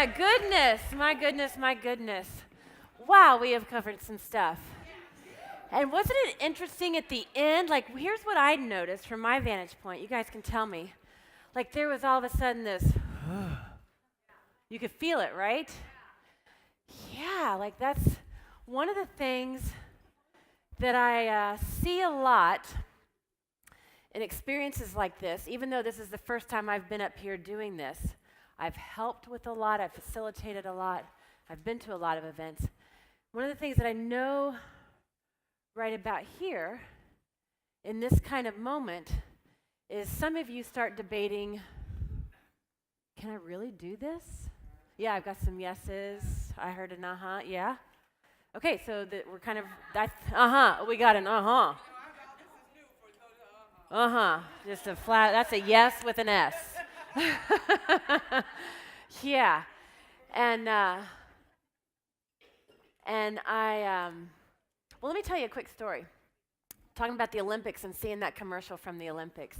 my goodness, my goodness, my goodness. Wow, we have covered some stuff. And wasn't it interesting at the end? Like, here's what I noticed from my vantage point. You guys can tell me. Like, there was all of a sudden this, you could feel it, right? Yeah, like that's one of the things that I see a lot in experiences like this, even though this is the first time I've been up here doing this. I've helped with a lot, I've facilitated a lot, I've been to a lot of events. One of the things that I know right about here, in this kind of moment, is some of you start debating, can I really do this? Yeah, I've got some yeses. I heard an uh-huh, yeah. Okay, so we're kind of, that's, we got an uh-huh. Uh-huh, just a flat, that's a yes with an S. Yeah, and well, let me tell you a quick story. Talking about the Olympics and seeing that commercial from the Olympics.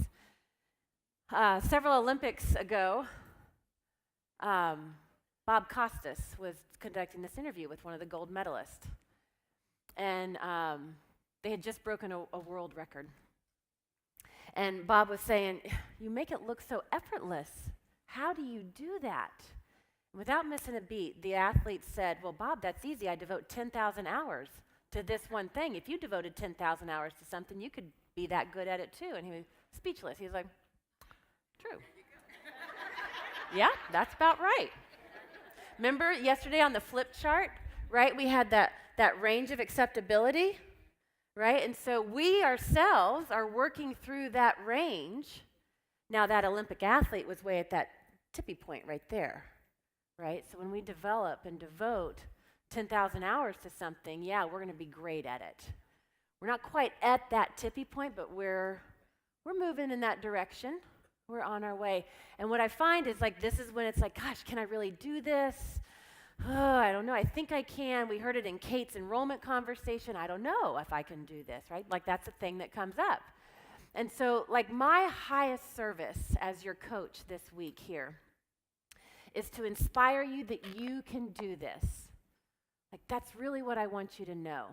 Several Olympics ago, Bob Costas was conducting this interview with one of the gold medalists. And they had just broken a world record. And Bob was saying, you make it look so effortless. How do you do that? And without missing a beat, the athlete said, well, Bob, that's easy. I devote 10,000 hours to this one thing. If you devoted 10,000 hours to something, you could be that good at it too. And he was speechless. He was like, true. Yeah, that's about right. Remember yesterday on the flip chart, right? We had that range of acceptability, right? And so we ourselves are working through that range. Now that Olympic athlete was way at that tippy point right there, right? So when we develop and devote 10,000 hours to something, yeah, we're going to be great at it. We're not quite at that tippy point, but we're moving in that direction. We're on our way. And what I find is like this is when it's like, gosh, can I really do this? Oh, I don't know. I think I can. We heard it in Kate's enrollment conversation. I don't know if I can do this, right? Like that's a thing that comes up. And so like my highest service as your coach this week here is to inspire you that you can do this. Like that's really what I want you to know.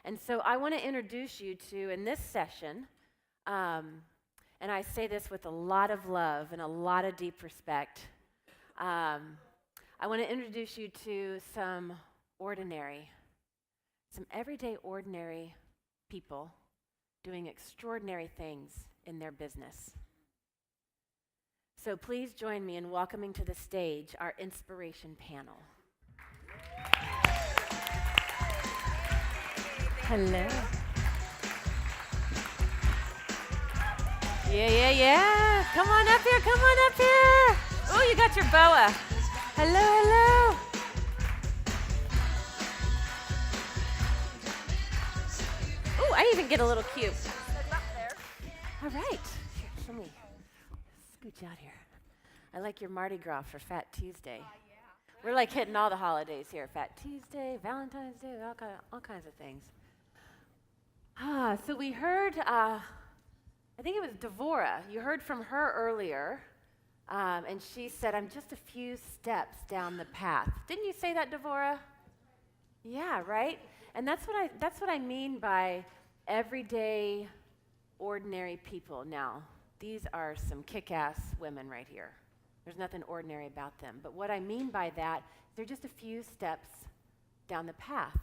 And so I want to introduce you to, in this session, and I say this with a lot of love and a lot of deep respect, I want to introduce you to some everyday ordinary people doing extraordinary things in their business. So please join me in welcoming to the stage our inspiration panel. Hello. Yeah. Come on up here. Oh, you got your boa. Hello. Oh, I even get a little cube. All right. Here, let me scooch out here. I like your Mardi Gras for Fat Tuesday. We're like hitting all the holidays here. Fat Tuesday, Valentine's Day, all kinds of things. So we heard, I think it was Devora. You heard from her earlier, and she said, I'm just a few steps down the path. Didn't you say that, Devora? Yeah, right? And that's what I mean by everyday, ordinary people. Now, these are some kick-ass women right here. There's nothing ordinary about them. But what I mean by that, they're just a few steps down the path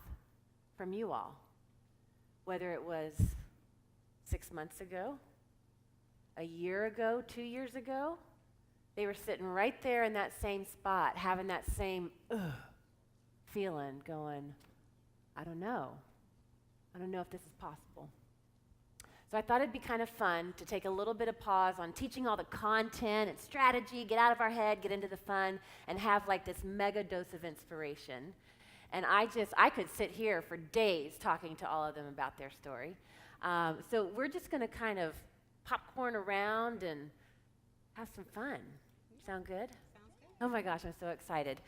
from you all. Whether it was 6 months ago, a year ago, 2 years ago, they were sitting right there in that same spot, having that same feeling, going, I don't know if this is possible. So I thought it'd be kind of fun to take a little bit of pause on teaching all the content and strategy, get out of our head, get into the fun, and have like this mega dose of inspiration. And I could sit here for days talking to all of them about their story. So we're just going to kind of popcorn around and have some fun. Sound good? Sounds good. Oh my gosh, I'm so excited.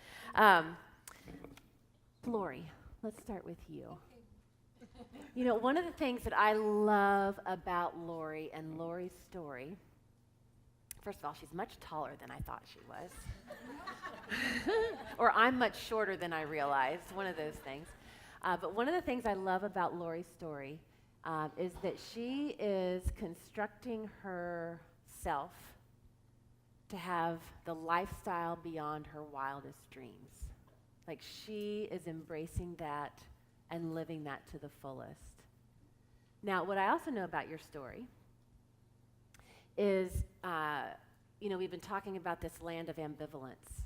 Lori, let's start with you. You know, one of the things that I love about Lori and Lori's story First of all, she's much taller than I thought she was. Or I'm much shorter than I realized, one of those things. But one of the things I love about Lori's story is that she is constructing herself to have the lifestyle beyond her wildest dreams. Like, she is embracing that and living that to the fullest. Now, what I also know about your story is, we've been talking about this land of ambivalence.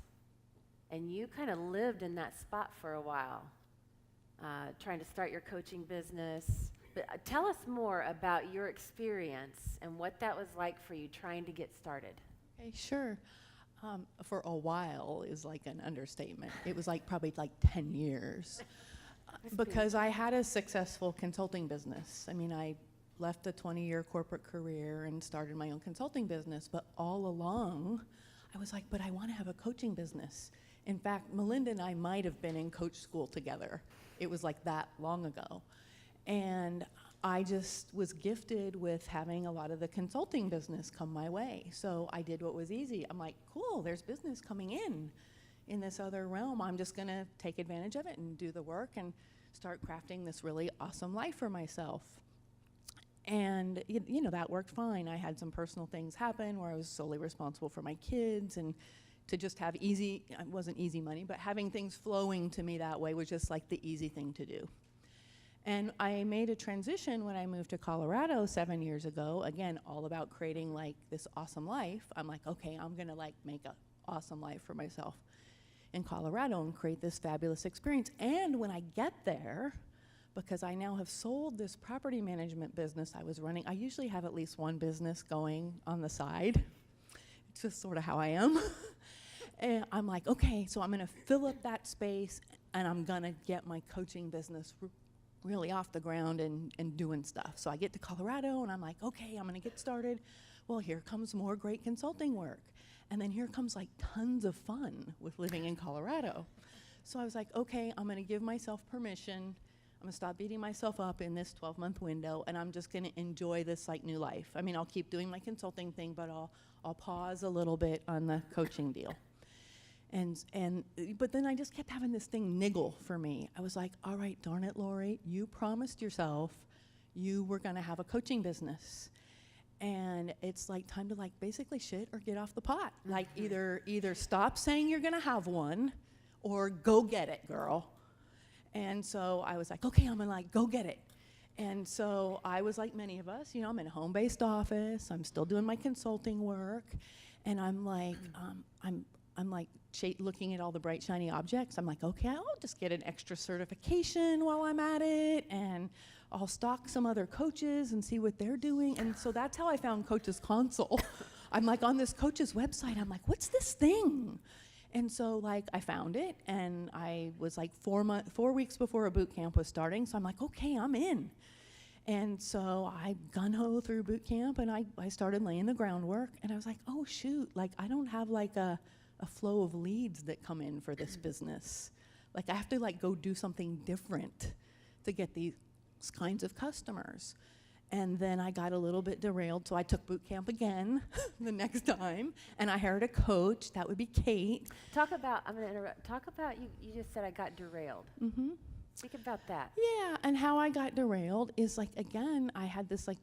And you kind of lived in that spot for a while, trying to start your coaching business. But tell us more about your experience and what that was like for you trying to get started. Okay, sure. For a while is like an understatement. It was probably 10 years. Because I had a successful consulting business. I mean, I left a 20-year corporate career and started my own consulting business. But all along, I was like, but I want to have a coaching business. In fact, Melinda and I might have been in coach school together. It was like that long ago. And I just was gifted with having a lot of the consulting business come my way. So I did what was easy. I'm like, cool, there's business coming in this other realm. I'm just going to take advantage of it and do the work and start crafting this really awesome life for myself. And that worked fine. I had some personal things happen where I was solely responsible for my kids, and to just have it wasn't easy money, but having things flowing to me that way was just like the easy thing to do. And I made a transition when I moved to Colorado 7 years ago, again, all about creating this awesome life. I'm like, okay, I'm gonna make an awesome life for myself in Colorado and create this fabulous experience. And when I get there, because I now have sold this property management business I was running, I usually have at least one business going on the side. It's just sort of how I am. And I'm like, okay, so I'm gonna fill up that space and I'm gonna get my coaching business really off the ground and doing stuff. So I get to Colorado and I'm like, okay, I'm gonna get started. Well, here comes more great consulting work. And then here comes tons of fun with living in Colorado. So I was like, okay, I'm gonna give myself permission. I'm gonna stop beating myself up in this 12-month window, and I'm just gonna enjoy this new life. I mean, I'll keep doing my consulting thing, but I'll pause a little bit on the coaching deal. But then I just kept having this thing niggle for me. I was like, all right, darn it, Lori, you promised yourself you were gonna have a coaching business. And it's time to basically shit or get off the pot. Either stop saying you're gonna have one or go get it, girl. And so I was like, okay, I'm gonna go get it. And so I was like many of us, I'm in a home-based office, I'm still doing my consulting work, and I'm looking at all the bright, shiny objects. I'm like, okay, I'll just get an extra certification while I'm at it, and I'll stalk some other coaches and see what they're doing. And so that's how I found Coaches Console. I'm on this coach's website. I'm like, what's this thing? And so I found it, and I was 4 weeks before a boot camp was starting. So I'm like, okay, I'm in. And so I gun-ho through boot camp, and I started laying the groundwork. And I was like, oh, shoot, I don't have a flow of leads that come in for this business. I have to go do something different to get these kinds of customers. And then I got a little bit derailed, so I took boot camp again the next time, and I hired a coach. That would be Kate. I'm going to interrupt. Talk about, you just said I got derailed. Mm-hmm. Speak about that. Yeah, and how I got derailed is again, I had this I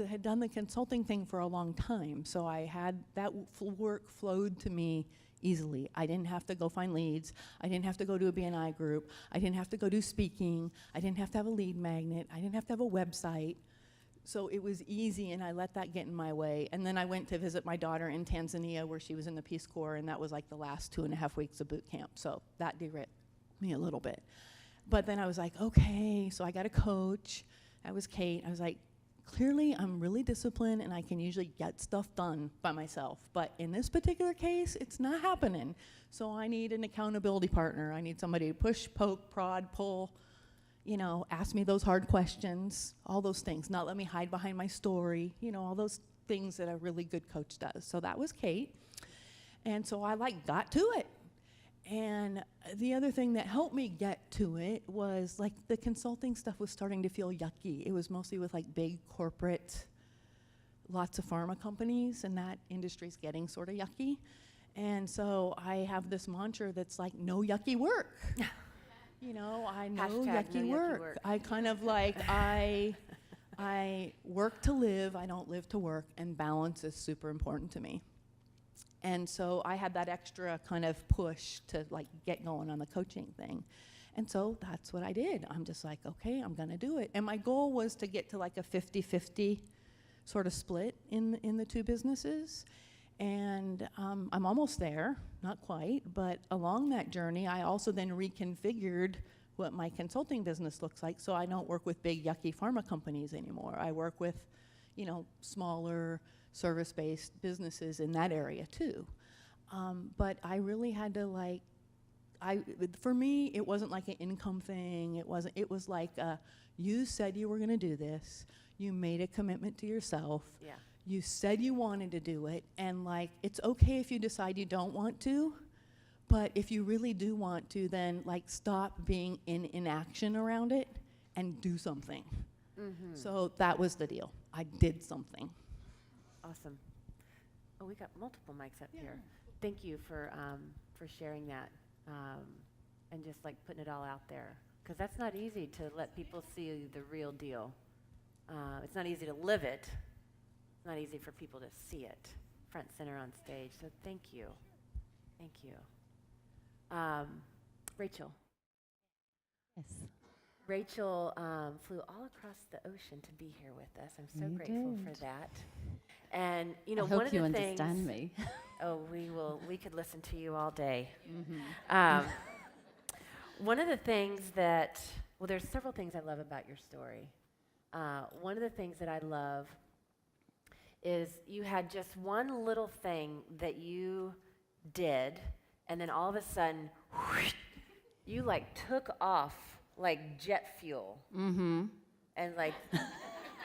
had done the consulting thing for a long time, so I had that work flowed to me easily. I didn't have to go find leads. I didn't have to go to a BNI group. I didn't have to go do speaking. I didn't have to have a lead magnet. I didn't have to have a website. So it was easy, and I let that get in my way. And then I went to visit my daughter in Tanzania, where she was in the Peace Corps, and that was the last 2.5 weeks of boot camp. So that derailed me a little bit. But then I was like, okay, so I got a coach. That was Kate. I was like, clearly I'm really disciplined and I can usually get stuff done by myself. But in this particular case, it's not happening. So I need an accountability partner. I need somebody to push, poke, prod, pull, ask me those hard questions, all those things, not let me hide behind my story, all those things that a really good coach does. So that was Kate. And so I got to it. And the other thing that helped me get to it was the consulting stuff was starting to feel yucky. It was mostly with big corporate lots of pharma companies, and that industry's getting sort of yucky. And so I have this mantra that's like, no yucky work. You know, I know Hashtag yucky no yucky work. work. I kind of like, I work to live, I don't live to work, and balance is super important to me. And so I had that extra kind of push to like get going on the coaching thing. And so that's what I did. I'm just like, okay, I'm gonna do it. And my goal was to get to like a 50-50 sort of split in the two businesses. And I'm almost there, not quite, but along that journey, I also then reconfigured what my consulting business looks like, so I don't work with big, yucky pharma companies anymore. I work with, you know, smaller, service-based businesses in that area too. But I really had to like, for me, it wasn't like an income thing. It was like, you said you were gonna do this. You made a commitment to yourself. Yeah. You said you wanted to do it, and like, it's okay if you decide you don't want to, but if you really do want to, then like stop being in inaction around it and do something. Mm-hmm. So that was the deal. I did something. Awesome. Oh, we got multiple mics up Yeah. here. Thank you for sharing that and just like putting it all out there, because that's not easy to let people see the real deal. It's not easy to live it. It's not easy for people to see it front center on stage. So thank you. Thank you. Rachel. Yes. Rachel flew all across the ocean to be here with us. I'm so You grateful for did. that. And you know, I hope one of you the understand things. me. Oh, we could listen to you all day. Mm-hmm. One of the things that, well, there's several things I love about your story. One of the things that I love is you had just one little thing that you did, and then all of a sudden, you like took off like jet fuel. Mm-hmm. And like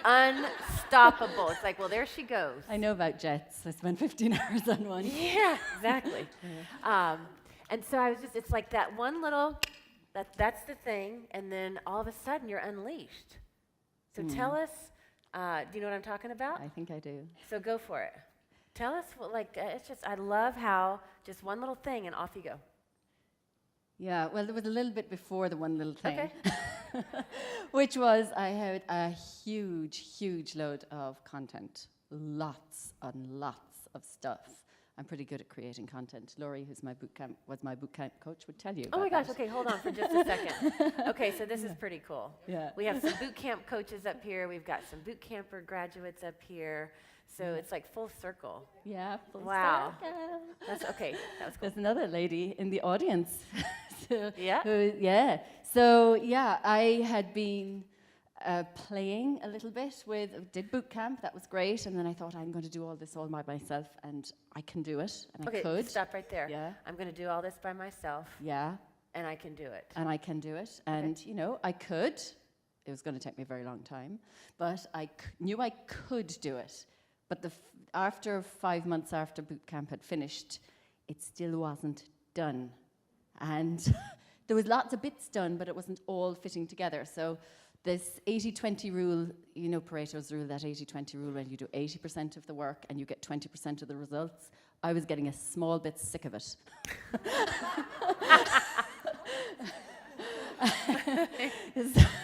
unstoppable. It's like, well, there she goes. I know about jets. I spent 15 hours on one. Yeah, exactly. And so I was just, it's like that one little, that's the thing, and then all of a sudden you're unleashed. So tell us, do you know what I'm talking about? I think I do. So go for it. Tell us what, like, it's just, I love how just one little thing and off you go. Yeah, well, there was a little bit before the one little thing, Okay. which was I had a huge load of content, lots and lots of stuff. I'm pretty good at creating content. Laurie, who's my boot camp coach, would tell you. Oh my about gosh, that. okay, hold on for just a second. Okay, so this is pretty cool. Yeah. We have some boot camp coaches up here. We've got some boot camper graduates up here. So it's like full circle. Yeah. Full Wow. circle. That's okay. That was cool. There's another lady in the audience. Yeah? Yeah. So, yeah, I had been playing a little bit did boot camp. That was great. And then I thought, I'm going to do all this all by myself, and I can do it. And Okay, I could. stop right there. Yeah. I'm going to do all this by myself, Yeah. and I can do it. And I can do it. And, you know, I could. It was going to take me a very long time. But I knew I could do it. But after 5 months after boot camp had finished, it still wasn't done. And there was lots of bits done, but it wasn't all fitting together. So this 80-20 rule, you know Pareto's rule, that 80-20 rule, when you do 80% of the work and you get 20% of the results, I was getting a small bit sick of it.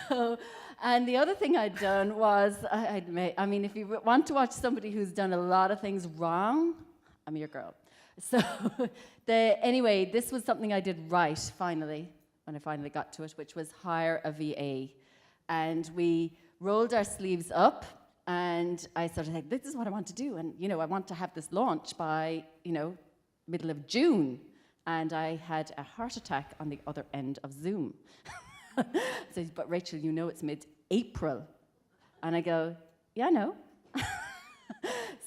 So, and the other thing I'd done was, I mean, if you want to watch somebody who's done a lot of things wrong, I'm your girl. So, anyway, this was something I did right, finally, when I finally got to it, which was hire a VA. And we rolled our sleeves up, and I sort of said, this is what I want to do. And, you know, I want to have this launch by, you know, middle of June. And I had a heart attack on the other end of Zoom. So, but Rachel, you know it's mid-April. And I go, yeah, I know.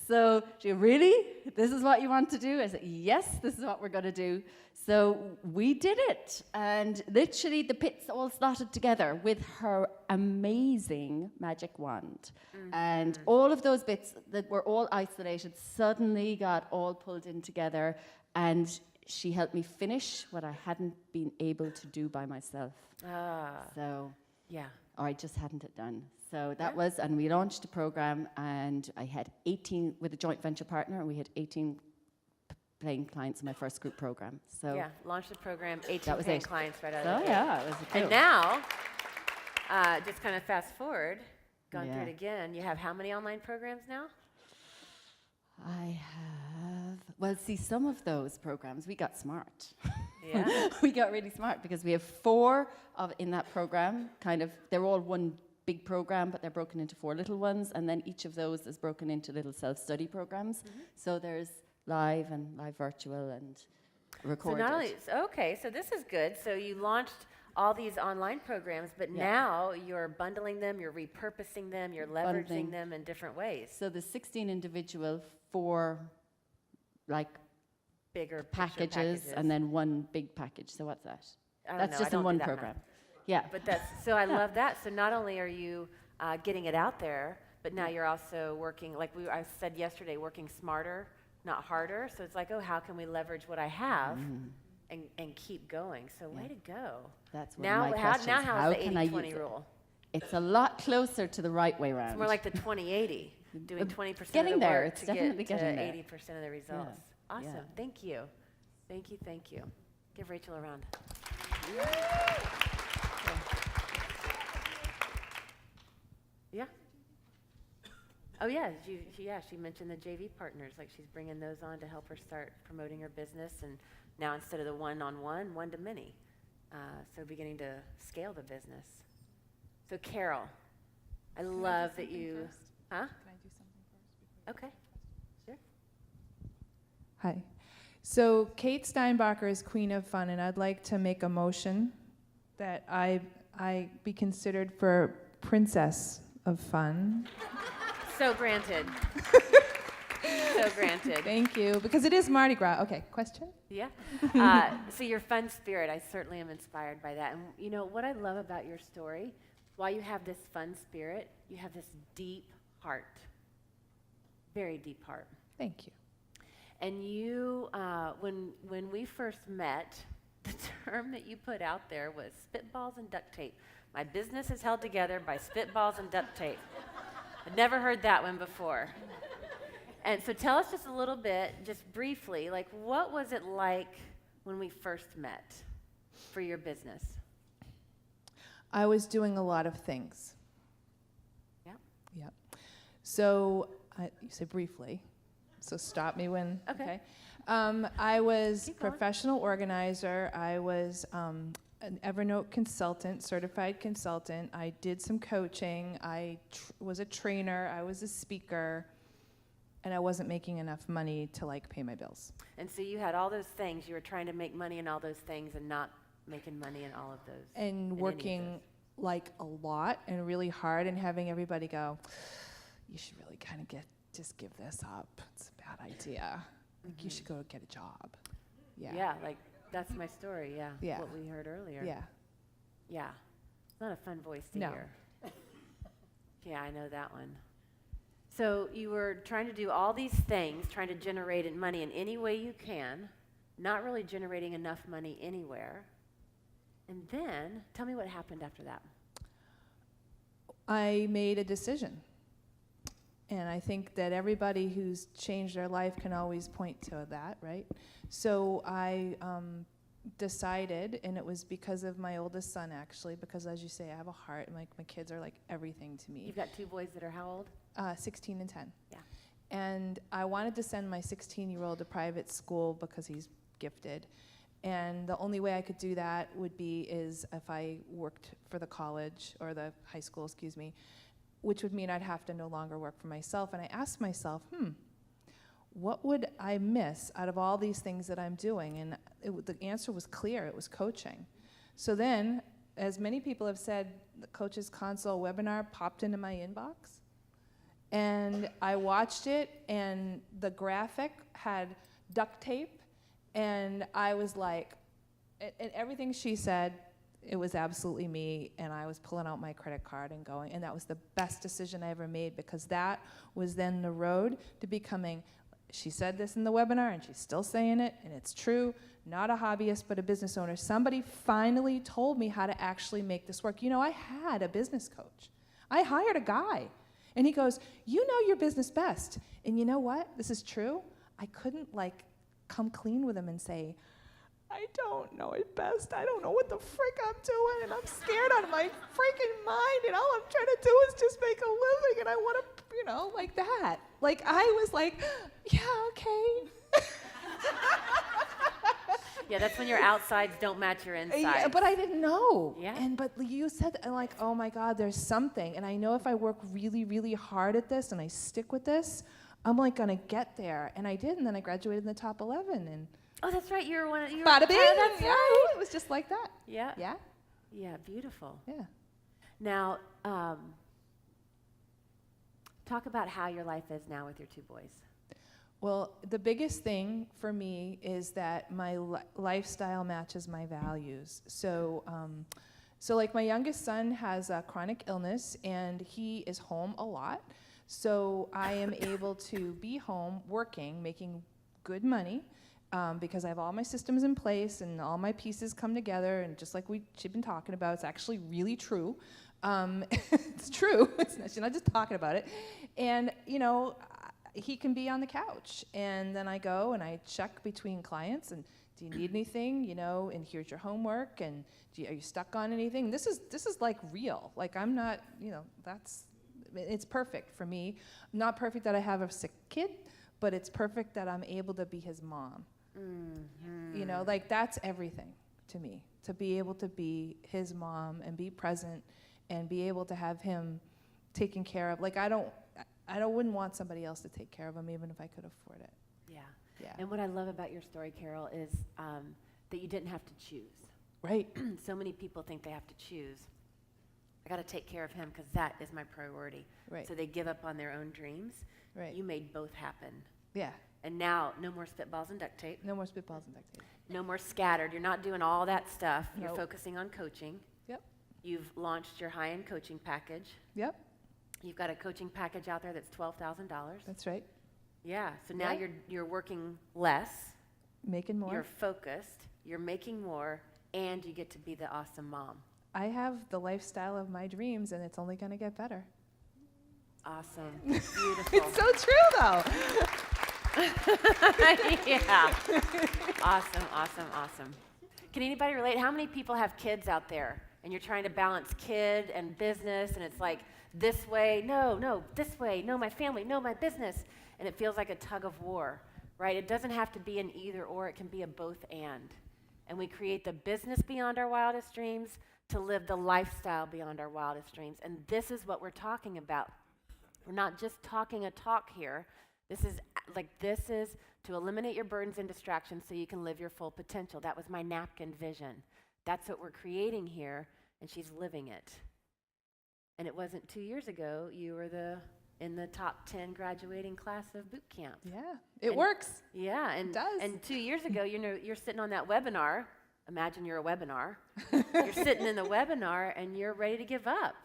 So she goes, really? This is what you want to do? I said, yes, this is what we're going to do. So we did it. And literally the bits all slotted together with her amazing magic wand. Mm-hmm. And all of those bits that were all isolated suddenly got all pulled in together. And she helped me finish what I hadn't been able to do by myself. Ah, So yeah. or I just hadn't it done. So that Yeah. was, and we launched a program, and I had 18 with a joint venture partner, and we had 18 paying clients in my first group program. So Yeah, launched the program, 18 That was paying it. clients right out so of the gate. yeah, it was cool. And now, just kind of fast forward, gone through Yeah. it again. You have how many online programs now? I have, well, see, some of those programs, we got smart. Yeah. We got really smart because we have 4 in that program, kind of, they're all one big program, but they're broken into 4 little ones, and then each of those is broken into little self-study programs. So there's live and live virtual and recorded. So not only, okay, so this is good. So you launched all these online programs, but Yeah. now you're bundling them, you're repurposing them, you're leveraging Bundling. them in different ways. So the 16 individual, 4 like Bigger picture packages, and then 1 big package. So what's that? I don't That's know, I just don't in do one that math. program. Yeah. But that's, so I love that. So not only are you getting it out there, but now you're also working, like I said yesterday, working smarter, not harder. So it's like, oh, how can we leverage what I have and keep going? So way to go. That's one Now, of my how questions. is the can I 80-20 use it? rule? It's a lot closer to the right way around. It's more like the 20-80, doing 20% of Getting the there, work it's to definitely get to getting there. 80% of the results. Awesome. yeah. Thank you. Thank you, thank you. Give Rachel a round. Yeah. Oh yeah, she mentioned the JV partners, like she's bringing those on to help her start promoting her business, and now instead of the one-on-one, one-to-many. So beginning to scale the business. So Carol, I love that you, huh? Can I do something first? Okay, sure. Hi. So Kate Steinbacher is Queen of Fun, and I'd like to make a motion that I be considered for Princess of Fun. So granted. So granted. Thank you, because it is Mardi Gras. Okay, question? Yeah. So your fun spirit, I certainly am inspired by that. And you know, what I love about your story, while you have this fun spirit, you have this deep heart. Very deep heart. Thank you. And you, when we first met, the term that you put out there was spitballs and duct tape. My business is held together by spitballs and duct tape. I'd never heard that one before. And so tell us just a little bit, just briefly, like what was it like when we first met for your business? I was doing a lot of things. Yeah. Yep. So, you say briefly, so stop me when, Okay. I was Keep going. professional organizer. I was an Evernote consultant, certified consultant. I did some coaching. I was a trainer. I was a speaker. And I wasn't making enough money to like pay my bills. And so you had all those things, you were trying to make money in all those things and not making money in all of those. And any of working like a lot and really hard and having everybody go, you should really kind of just give this up. It's a bad idea. Like you should go get a job. Yeah. Yeah, like that's my story, yeah. Yeah. What we heard earlier. Yeah. Yeah. It's not a fun voice to No. hear. Yeah, I know that one. So you were trying to do all these things, trying to generate money in any way you can, not really generating enough money anywhere. And then, tell me what happened after that. I made a decision. And I think that everybody who's changed their life can always point to that, right? So I decided, and it was because of my oldest son, actually, because as you say, I have a heart, and my kids are like everything to me. You've got 2 boys that are how old? 16 and 10. Yeah. And I wanted to send my 16-year-old to private school because he's gifted. And the only way I could do that would be is if I worked for the college, or the high school, excuse me, which would mean I'd have to no longer work for myself. And I asked myself, what would I miss out of all these things that I'm doing? And the answer was clear. It was coaching. So then, as many people have said, the Coach's Console webinar popped into my inbox. And I watched it, and the graphic had duct tape, and I was like, and everything she said, it was absolutely me, and I was pulling out my credit card and going, and that was the best decision I ever made, because that was then the road to becoming she said this in the webinar, and she's still saying it, and it's true. Not a hobbyist, but a business owner. Somebody finally told me how to actually make this work. You know, I had a business coach. I hired a guy, and he goes, you know your business best. And you know what? This is true. I couldn't, like, come clean with him and say, I don't know it best. I don't know what the frick I'm doing, and I'm scared out of my freaking mind, and all I'm trying to do is just make a living, and I want to, you know, like that. Like, I was like, yeah, okay. Yeah, that's when your outsides don't match your insides. Yeah, but I didn't know. Yeah. But you said, and like, oh my God, there's something. And I know if I work really, really hard at this and I stick with this, I'm like gonna get there. And I did, and then I graduated in the top 11. And Oh, that's right. You were one of you. bada bing. Oh, that's Yeah, right. it was just like that. Yeah. Yeah, Yeah. Beautiful. yeah. Now, talk about how your life is now with your two boys. Well, the biggest thing for me is that my lifestyle matches my values. So, like my youngest son has a chronic illness, and he is home a lot. So I am able to be home working, making good money, because I have all my systems in place and all my pieces come together. And just like she'd been talking about, it's actually really true. It's true. She's not just talking about it. And, you know, he can be on the couch, and then I go and I check between clients, and do you need anything, you know, and here's your homework, and are you stuck on anything? This is like real. Like, I'm not, you know, it's perfect for me. Not perfect that I have a sick kid, but it's perfect that I'm able to be his mom. Mm-hmm. You know, like, that's everything to me, to be able to be his mom and be present and be able to have him taken care of. Like, I wouldn't want somebody else to take care of him, even if I could afford it. Yeah. Yeah. And what I love about your story, Carol, is that you didn't have to choose. Right. So many people think they have to choose. I got to take care of him because that is my priority. Right. So they give up on their own dreams. Right. You made both happen. Yeah. And now, no more spitballs and duct tape. No more spitballs and duct tape. No more scattered. You're not doing all that stuff. You're Nope. focusing on coaching. Yep. You've launched your high-end coaching package. Yep. You've got a coaching package out there that's $12,000. That's right. Yeah. So now Yeah. you're working less. Making more. You're focused. You're making more, and you get to be the awesome mom. I have the lifestyle of my dreams, and it's only going to get better. Awesome. Beautiful. It's so true, though. Yeah. Awesome. Can anybody relate? How many people have kids out there, and you're trying to balance kid and business, and it's like this way, no, this way, no, my family, no, my business, and it feels like a tug of war, right? It doesn't have to be an either or, it can be a both and. And we create the business beyond our wildest dreams to live the lifestyle beyond our wildest dreams. And this is what we're talking about. We're not just talking a talk here. This is to eliminate your burdens and distractions so you can live your full potential. That was my napkin vision. That's what we're creating here, and she's living it. And it wasn't 2 years ago you were in the top 10 graduating class of boot camp. Yeah. It And- works. Yeah, and It does. And 2 years ago, you're sitting on that webinar. Imagine you're a webinar. You're sitting in the webinar, and you're ready to give up.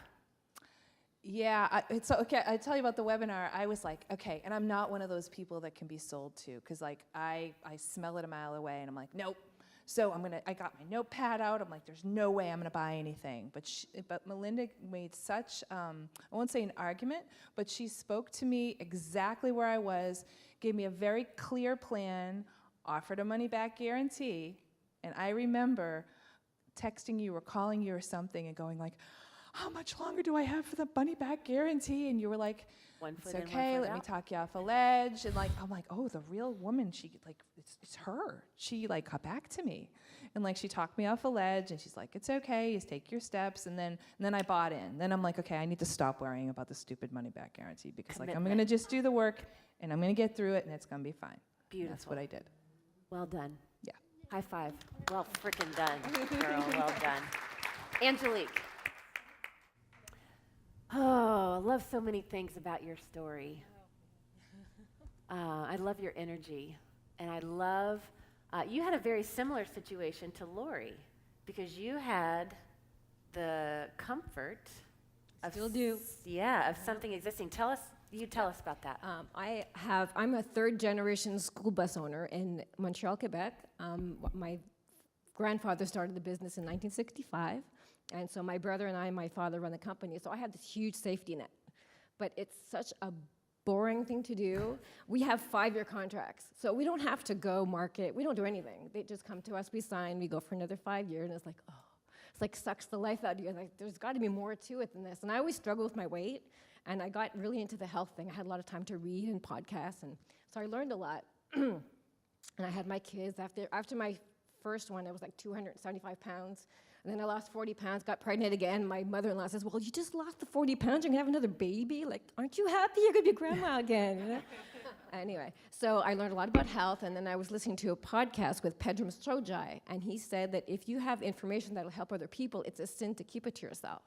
Yeah, it's okay. I tell you about the webinar. I was like, okay, and I'm not one of those people that can be sold to, because like I smell it a mile away, and I'm like, nope. So I got my notepad out. I'm like, there's no way I'm gonna buy anything. But Melinda made such, I won't say an argument, but she spoke to me exactly where I was, gave me a very clear plan, offered a money back guarantee, and I remember texting you or calling you or something and going like, how much longer do I have for the money back guarantee? And you were like, One it's foot in, one okay, foot let me out. talk you off a ledge. And like, I'm like, oh, the real woman, she like, it's her. She like got back to me. And like, she talked me off a ledge, and she's like, it's okay, just take your steps. And then I bought in. Then I'm like, okay, I need to stop worrying about the stupid money back guarantee, because like, I'm Commitment. gonna just do the work, and I'm gonna get through it, and it's gonna be fine. And Beautiful. that's what I did. Well done. Yeah. High five. Well frickin' done, girl. Well done. Angelique. Oh, I love so many things about your story. I love your energy. And I love, you had a very similar situation to Lori, because you had the comfort of Still do. Yeah, of something existing. Tell us You tell us about that. I'm a third generation school bus owner in Montreal, Quebec. My grandfather started the business in 1965, and so my brother and I and my father run the company, so I have this huge safety net. But it's such a boring thing to do. We have 5-year contracts, so we don't have to go market, we don't do anything. They just come to us, we sign, we go for another 5 years, and it's like, oh, it's like sucks the life out of you. Like, there's gotta be more to it than this. And I always struggle with my weight, and I got really into the health thing. I had a lot of time to read and podcasts, and so I learned a lot. And I had my kids. After my first one, I was like 275 pounds. And then I lost 40 pounds, got pregnant again. My mother-in-law says, well, you just lost the 40 pounds, you're gonna have another baby? Like, aren't you happy you're gonna be grandma again? You know? Anyway, so I learned a lot about health, and then I was listening to a podcast with Pedram Strojai, and he said that if you have information that'll help other people, it's a sin to keep it to yourself.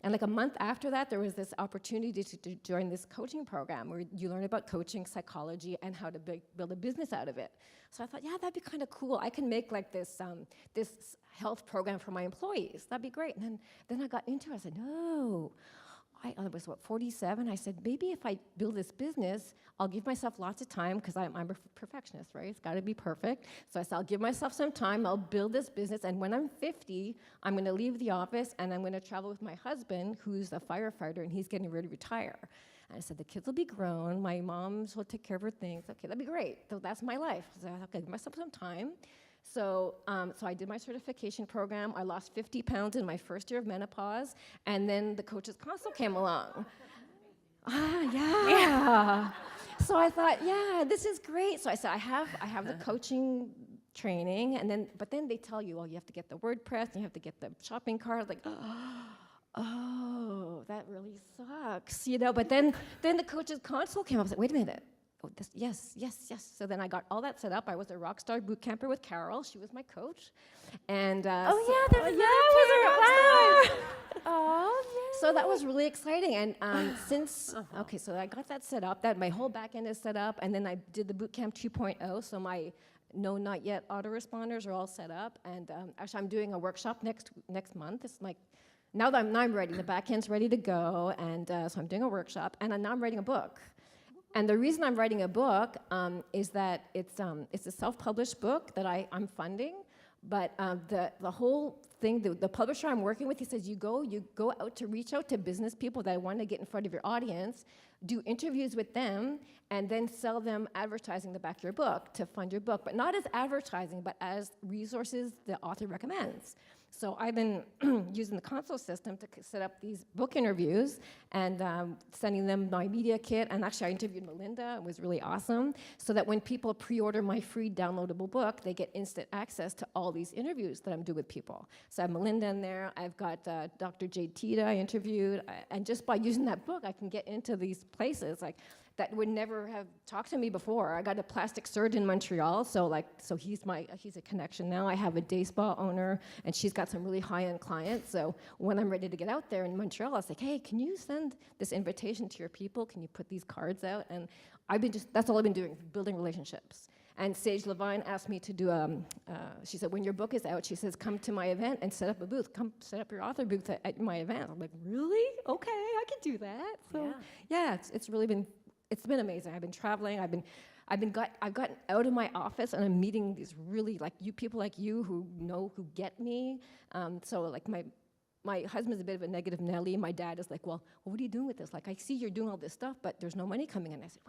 And like a month after that, there was this opportunity to join this coaching program where you learn about coaching, psychology, and how to build a business out of it. So I thought, yeah, that'd be kind of cool. I can make like this health program for my employees. That'd be great. And then I got into it. I said, no. I was, 47? I said, maybe if I build this business, I'll give myself lots of time, because I'm a perfectionist, right? It's got to be perfect. So I said, I'll give myself some time, I'll build this business, and when I'm 50, I'm going to leave the office, and I'm going to travel with my husband, who's a firefighter, and he's getting ready to retire. And I said, the kids will be grown, my mom will take care of her things. Okay, that'd be great. So that's my life. So I thought, okay, give myself some time. So I did my certification program. I lost 50 pounds in my first year of menopause, and then the Coaches Console came along. Yeah. So I thought, yeah, this is great. So I said, I have the coaching training, but then they tell you, well, you have to get the WordPress, and you have to get the shopping cart. Like, oh, that really sucks, you know. But then the Coaches Console came up. I was like, wait a minute. Oh, yes. So then I got all that set up. I was a rock star boot camper with Carol. She was my coach. And There's Oh, yeah. so that was really exciting. And so I got that set up. That my whole back end is set up. And then I did the boot camp 2.0. So my no, not yet autoresponders are all set up. And actually, I'm doing a workshop next month. It's like now I'm ready. The back end's ready to go. And so I'm doing a workshop. And now I'm writing a book. And the reason I'm writing a book is that it's a self-published book that I'm funding, but the whole thing, the publisher I'm working with, he says you go out to reach out to business people that want to get in front of your audience, do interviews with them, and then sell them advertising the back of your book to fund your book, but not as advertising, but as resources the author recommends. So I've been using the console system to set up these book interviews and sending them my media kit. And actually, I interviewed Melinda. It was really awesome. So that when people pre-order my free downloadable book, they get instant access to all these interviews that I'm doing with people. So I have Melinda in there. I've got Dr. Jay Tita I interviewed. And just by using that book, I can get into these places like that would never have talked to me before. I got a plastic surgeon in Montreal, so he's a connection now. I have a day spa owner, and she's got some really high-end clients. So when I'm ready to get out there in Montreal, I was like, hey, can you send this invitation to your people? Can you put these cards out? And that's all I've been doing, building relationships. And Sage Levine asked me to do she said, when your book is out, she says, come to my event and set up a booth. Come set up your author booth at my event. I'm like, really? Okay, I can do that. So yeah, it's been amazing. I've been traveling. I've gotten out of my office, and I'm meeting these really people like you who get me. So like my husband's a bit of a negative Nelly. My dad is like, well, what are you doing with this? Like, I see you're doing all this stuff, but there's no money coming in. I said,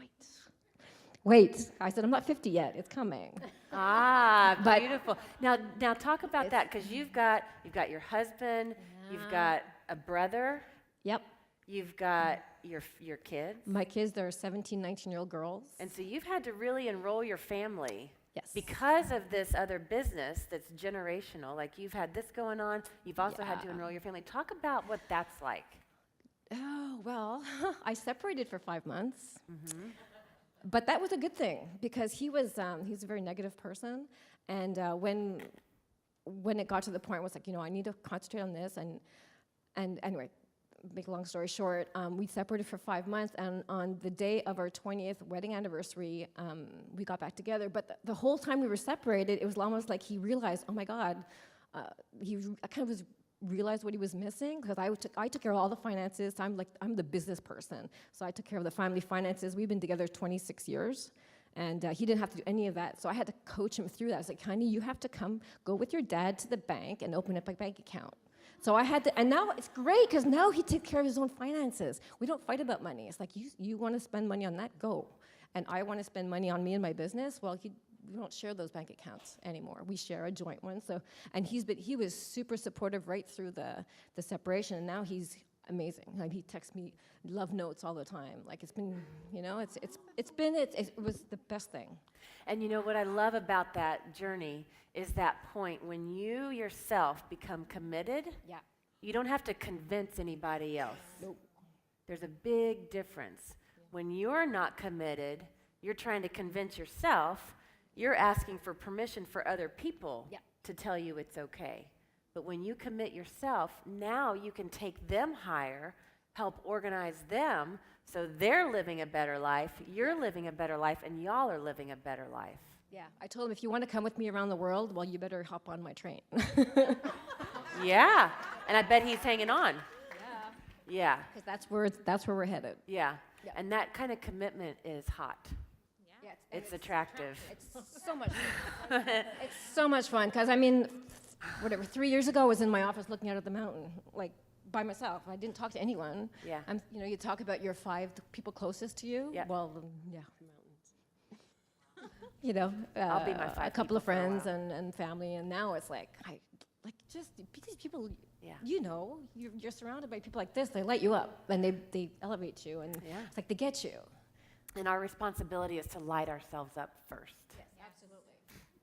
wait. I said, I'm not 50 yet. It's coming. Beautiful. Now talk about that, because you've got your husband, you've got a brother. Yep. You've got your kids. My kids, they're 17, 19-year-old girls. And so you've had to really enroll your family. Yes. Because of this other business that's generational. Like, you've had this going on. You've also had to enroll your family. Talk about what that's like. Oh, well, I separated for 5 months. Mm-hmm. But that was a good thing, because he was a very negative person. And when it got to the point where it's like, I need to concentrate on this. And anyway, make a long story short, we separated for 5 months, and on the day of our 20th wedding anniversary, we got back together. But the whole time we were separated, it was almost like he realized, oh my God, he kind of was realized what he was missing because I took care of all the finances. I'm the business person, so I took care of the family finances. We've been together 26 years, and he didn't have to do any of that. So I had to coach him through that. I was like, honey, you have to go with your dad to the bank and open up a bank account. So I had to, and now it's great because now he takes care of his own finances. We don't fight about money. It's like, you want to spend money on that, go. And I want to spend money on me and my business. Well, we don't share those bank accounts anymore. We share a joint one. So, and he was super supportive right through the separation, and now he's amazing. Like, he texts me love notes all the time. Like, it's been, it was the best thing. And you know what I love about that journey is that point when you yourself become committed. Yeah. You don't have to convince anybody else. Nope. There's a big difference. When you're not committed, you're trying to convince yourself, you're asking for permission for other people to tell you it's okay. But when you commit yourself, now you can take them higher, help organize them so they're living a better life, you're living a better life, and y'all are living a better life. Yeah. I told him, if you want to come with me around the world, well, you better hop on my train. Yeah. And I bet he's hanging on. Yeah. Because that's where we're headed. Yeah. Yeah. And that kind of commitment is hot. Yeah. It's attractive. It's so much fun. It's so much fun because, 3 years ago I was in my office looking out at the mountain, like, by myself. I didn't talk to anyone. Yeah. You talk about your 5 people closest to you. Yeah. Well, yeah. I'll be my 5 a couple of people for a friends while. and family, and now it's like, just these people, Yeah. you're surrounded by people like this. They light you up, and they elevate you, and Yeah. it's like they get you. And our responsibility is to light ourselves up first. Yes, absolutely.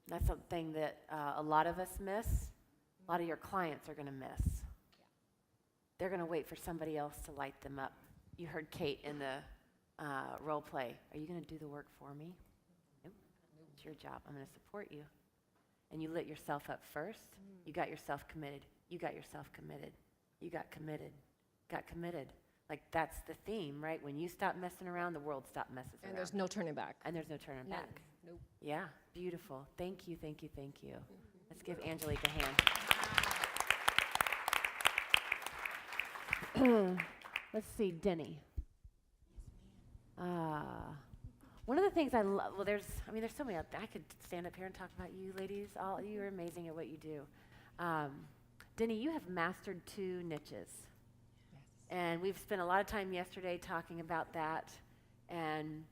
That's something that a lot of us miss. A lot of your clients are going to miss. They're going to wait for somebody else to light them up. You heard Kate in the role play. Are you going to do the work for me? Nope. It's your job. I'm going to support you. And you lit yourself up first. You got yourself committed. You got yourself committed. You got committed. Got committed. Like, that's the theme, right? When you stop messing around, the world stops messing And around. there's no turning back. And there's no turning None. back. Nope. Yeah, beautiful. Thank you, thank you, thank you. Let's give Angelique a hand. Let's see, Denny. One of the things I love, well, there's so many, I could stand up here and talk about you ladies. You're amazing at what you do. Denny, you have mastered 2 niches. And we've spent a lot of time yesterday talking about that. And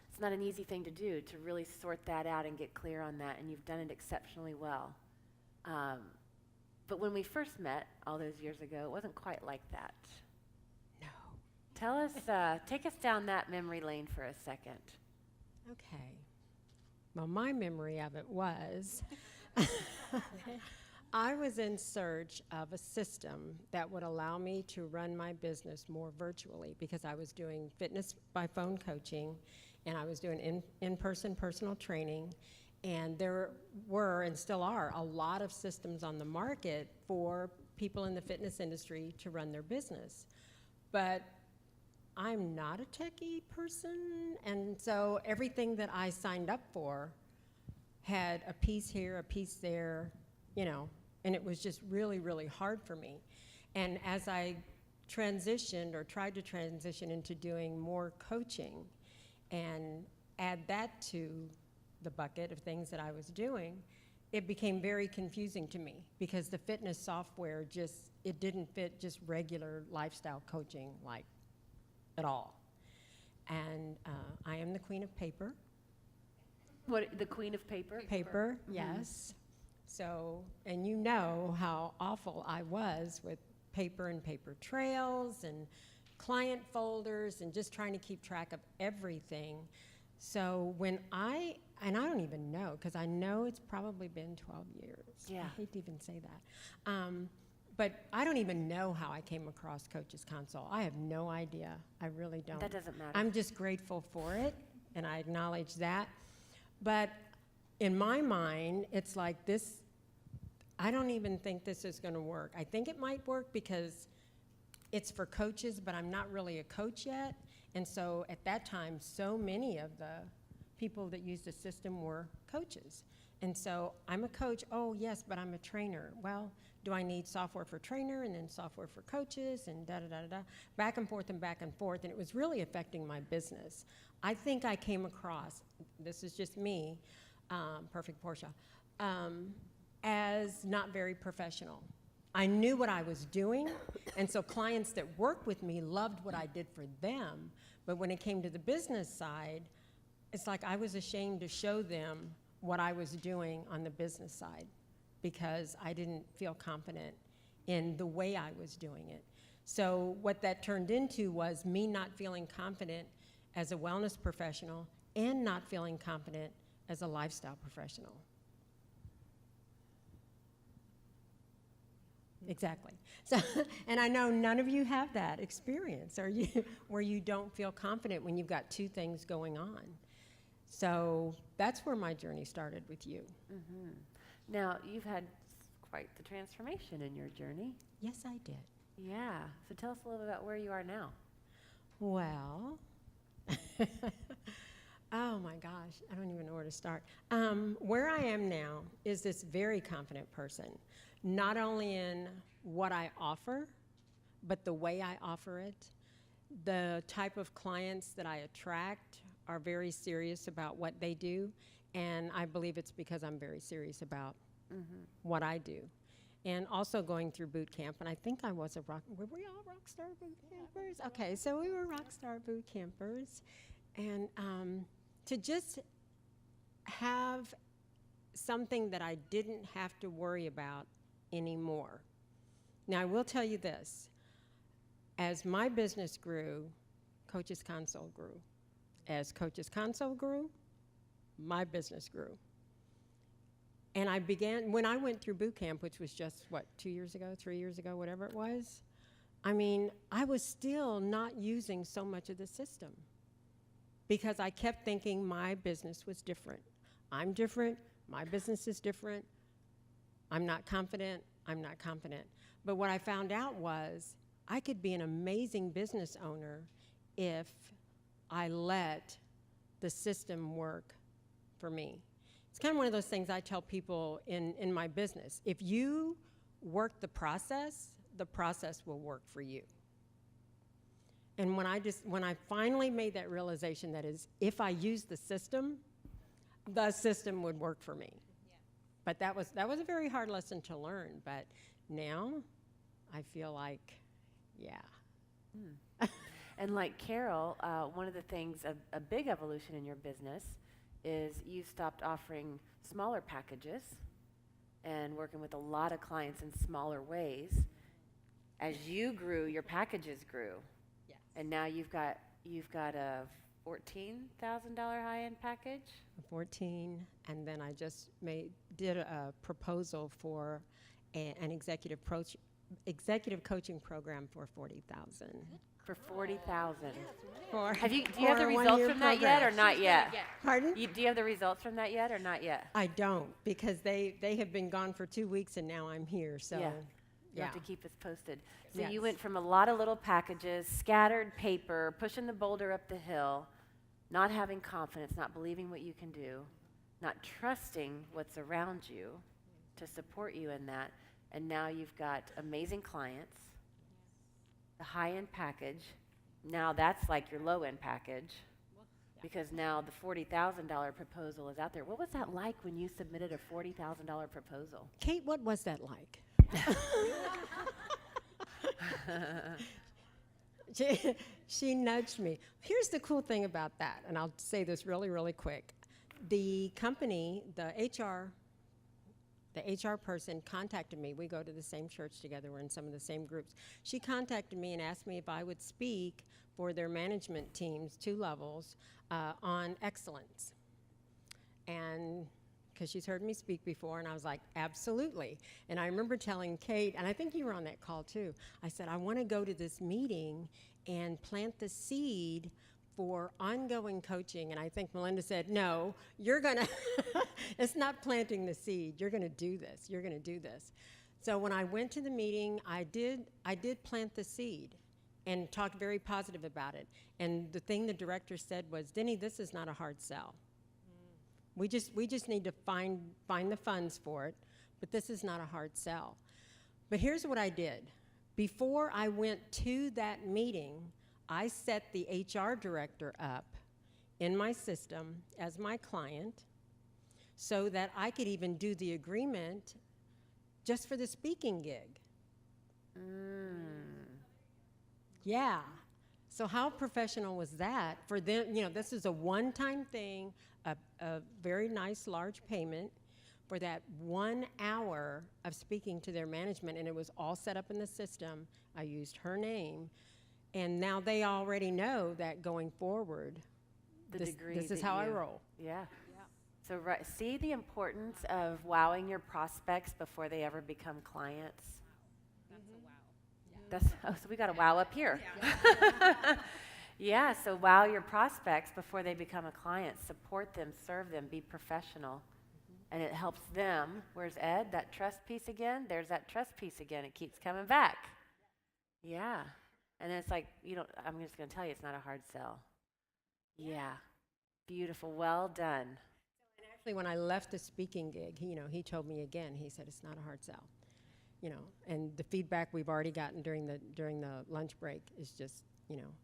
it's not an easy thing to do, to really sort that out and get clear on that. And you've done it exceptionally well. But when we first met all those years ago, it wasn't quite like that. No. Tell us, take us down that memory lane for a second. Okay. Well, my memory of it was I was in search of a system that would allow me to run my business more virtually because I was doing fitness by phone coaching and I was doing in-person personal training. And there were, and still are, a lot of systems on the market for people in the fitness industry to run their business. But I'm not a techie person, and so everything that I signed up for had a piece here, a piece there, and it was just really, really hard for me. And as I transitioned or tried to transition into doing more coaching and add that to the bucket of things that I was doing, it became very confusing to me because the fitness software it didn't fit just regular lifestyle coaching at all. And I am the queen of paper. What, the queen of paper? Paper, yes. So, and you know how awful I was with paper and paper trails and client folders and just trying to keep track of everything. So when I don't even know, because I know it's probably been 12 years. Yeah. I hate to even say that. But I don't even know how I came across Coach's Console. I have no idea. I really don't. That doesn't matter. I'm just grateful for it, and I acknowledge that. But in my mind, it's like this, I don't even think this is going to work. I think it might work because it's for coaches, but I'm not really a coach yet. And so at that time, so many of the people that used the system were coaches. And so I'm a coach. Oh, yes, but I'm a trainer. Well, do I need software for trainer and then software for coaches and da-da-da-da-da? Back and forth and back and forth, and it was really affecting my business. I think I came across, this is just me, Perfect Portia, as not very professional. I knew what I was doing, and so clients that worked with me loved what I did for them, but when it came to the business side, it's like I was ashamed to show them what I was doing on the business side because I didn't feel confident in the way I was doing it. So what that turned into was me not feeling confident as a wellness professional and not feeling confident as a lifestyle professional. Exactly. So, and I know none of you have that experience, or you, where you don't feel confident when you've got two things going on. So that's where my journey started with you. Mm-hmm. Now, you've had quite the transformation in your journey. Yes, I did. Yeah. So tell us a little bit about where you are now. Well, oh my gosh, I don't even know where to start. Where I am now is this very confident person, not only in what I offer, but the way I offer it. The type of clients that I attract are very serious about what they do, and I believe it's because I'm very serious about what I do. And also going through boot camp, and I think I was were we all Rockstar boot campers? Okay, so we were Rockstar boot campers, and to just have something that I didn't have to worry about anymore. Now, I will tell you this. As my business grew, Coaches Console grew. As Coaches Console grew, my business grew. And I began, when I went through boot camp, which was just, what, 2 years ago, 3 years ago, whatever it was, I mean, I was still not using so much of the system because I kept thinking my business was different. I'm different, my business is different, I'm not confident, I'm not confident. But what I found out was I could be an amazing business owner if I let the system work for me. It's kind of one of those things I tell people in my business. If you work the process will work for you. And when I finally made that realization, that is, if I use the system would work for me. Yeah. But that was a very hard lesson to learn. But now I feel like, yeah. And like Carol, one of the things, a big evolution in your business is you stopped offering smaller packages and working with a lot of clients in smaller ways. As you grew, your packages grew. Yes. And now you've got a $14,000 high-end package? 14, and then I just did a proposal for an executive coaching program for $40,000. For $40,000. Do Do you have the results from that yet or not yet? Pardon? Do you have the results from that yet or not yet? I don't, because they have been gone for 2 weeks and now I'm here, so. Yeah. You Yeah. have to keep us posted. So Yes. you went from a lot of little packages, scattered paper, pushing the boulder up the hill, not having confidence, not believing what you can do, not trusting what's around you to support you in that. And now you've got amazing clients, the high-end package. Now that's like your low-end package because now the $40,000 proposal is out there. What was that like when you submitted a $40,000 proposal? Kate, what was that like? She nudged me. Here's the cool thing about that, and I'll say this really, really quick. The company, the HR person contacted me. We go to the same church together. We're in some of the same groups. She contacted me and asked me if I would speak for their management teams, 2 levels, on excellence. And because she's heard me speak before, and I was like, absolutely. And I remember telling Kate, and I think you were on that call too, I said, I want to go to this meeting and plant the seed for ongoing coaching. And I think Melinda said, no, you're going to, it's not planting the seed. You're going to do this. You're going to do this. So when I went to the meeting, I did plant the seed and talked very positive about it. And the thing the director said was, Denny, this is not a hard sell. We just need to find the funds for it, but this is not a hard sell. But here's what I did. Before I went to that meeting, I set the HR director up in my system as my client so that I could even do the agreement just for the speaking gig. Yeah. So how professional was that for them? You know, this is a one-time thing, a very nice large payment for that 1 hour of speaking to their management, and it was all set up in the system. I used her name, and now they already know that going forward, The this degree is that how I you- roll. Yeah. So see the importance of wowing your prospects before they ever become clients. That's so we got a wow up here. Yeah, so wow your prospects before they become a client. Support them, serve them, be professional. And it helps them. Where's Ed? That trust piece again? There's that trust piece again. It keeps coming back. Yeah. And then it's like, I'm just going to tell you, it's not a hard sell. Yeah. Beautiful. Well done. Actually, when I left the speaking gig, he told me again, he said, it's not a hard sell. And the feedback we've already gotten during the lunch break is just,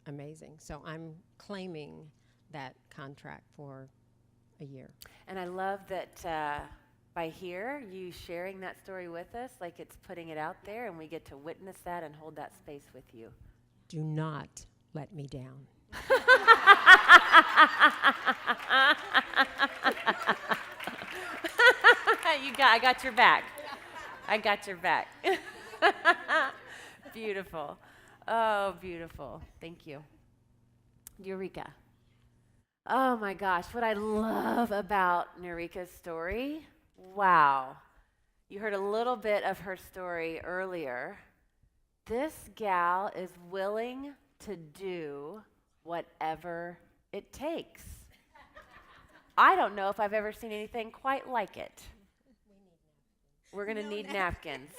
amazing. So I'm claiming that contract for a year. And I love that by you sharing that story with us, like it's putting it out there, and we get to witness that and hold that space with you. Do not let me down. I got your back. I got your back. Beautiful. Oh, beautiful. Thank you. Eureka. Oh my gosh, what I love about Eureka's story, wow. You heard a little bit of her story earlier. This gal is willing to do whatever it takes. I don't know if I've ever seen anything quite like it. We're going to need napkins.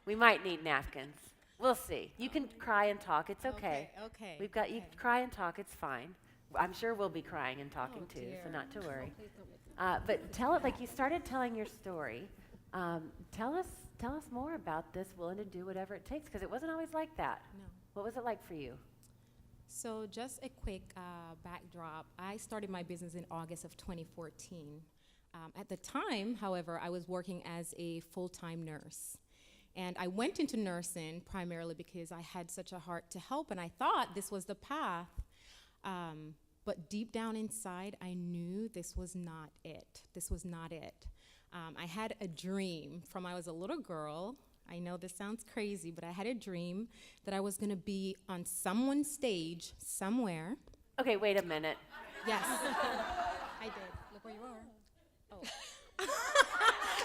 We might need napkins. We'll see. You can cry and talk. It's okay. Okay. We've got you cry and talk. It's fine. I'm sure we'll be crying and talking too, so not to worry. But tell it like you started telling your story. Tell us more about this willing to do whatever it takes, because it wasn't always like that. No. What was it like for you? So just a quick backdrop. I started my business in August of 2014. At the time, however, I was working as a full-time nurse. And I went into nursing primarily because I had such a heart to help, and I thought this was the path. But deep down inside, I knew this was not it. This was not it. I had a dream from I was a little girl. I know this sounds crazy, but I had a dream that I was going to be on someone's stage somewhere. Okay, wait a minute. Yes, I did. Look where you are. Oh.